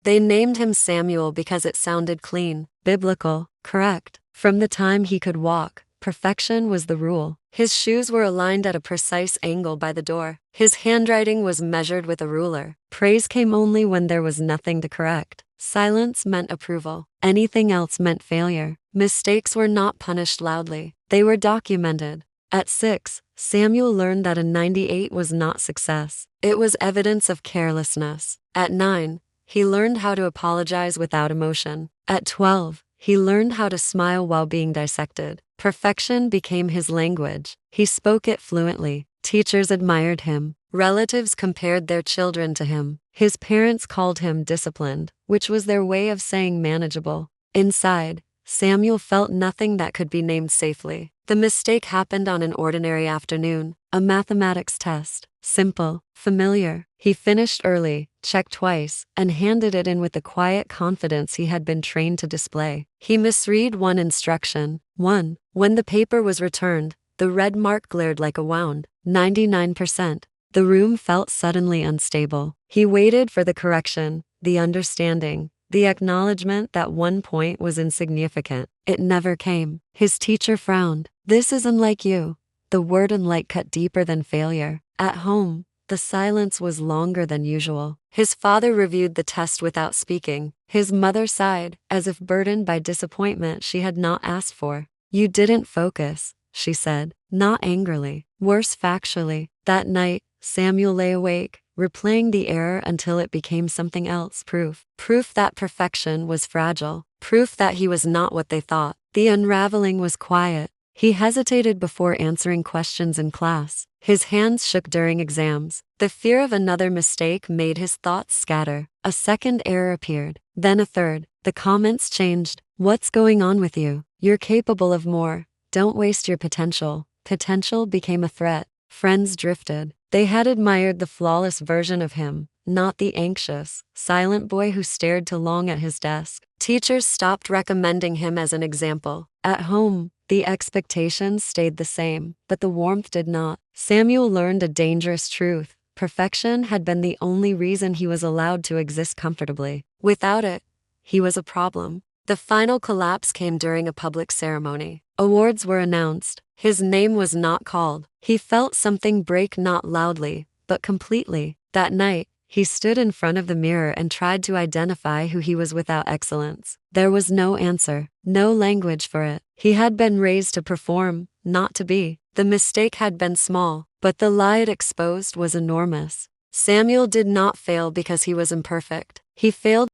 They named him Samuel because it sounded clean, biblical, correct. From the time he could walk, perfection was the rule. His shoes were aligned at a precise angle by the door. His handwriting was measured with a ruler. Praise came only when there was nothing to correct. Silence meant approval. Anything else meant failure. Mistakes were not punished loudly. They were documented. At 6, Samuel learned that a 98 was not success. It was evidence of carelessness. At 9, he learned how to apologize without emotion. At 12, he learned how to smile while being dissected. Perfection became his language. He spoke it fluently. Teachers admired him. Relatives compared their children to him. His parents called him disciplined, which was their way of saying manageable. Inside, Samuel felt nothing that could be named safely. The mistake happened on an ordinary afternoon, a mathematics test. Simple, familiar. He finished early, checked twice, and handed it in with the quiet confidence he had been trained to display. He misread one instruction. When the paper was returned, the red mark glared like a wound. 99%. The room felt suddenly unstable. He waited for the correction, the understanding, the acknowledgement that 1 point was insignificant. It never came. His teacher frowned. "This is unlike you." The word unlike cut deeper than failure. At home, the silence was longer than usual. His father reviewed the test without speaking. His mother sighed, as if burdened by disappointment she had not asked for. "You didn't focus," she said, not angrily, worse factually. That night, Samuel lay awake, replaying the error until it became something else. Proof that perfection was fragile. Proof that he was not what they thought. The unraveling was quiet. He hesitated before answering questions in class. His hands shook during exams. The fear of another mistake made his thoughts scatter. A second error appeared, then a third. The comments changed. "What's going on with you? You're capable of more. Don't waste your potential." Potential became a threat. Friends drifted. They had admired the flawless version of him, not the anxious, silent boy who stared too long at his desk. Teachers stopped recommending him as an example. At home, the expectations stayed the same, but the warmth did not. Samuel learned a dangerous truth. Perfection had been the only reason he was allowed to exist comfortably. Without it, he was a problem. The final collapse came during a public ceremony. Awards were announced. His name was not called. He felt something break, not loudly, but completely. That night, he stood in front of the mirror and tried to identify who he was without excellence. There was no answer, no language for it. He had been raised to perform, not to be. The mistake had been small, but the lie it exposed was enormous. Samuel did not fail because he was imperfect. He failed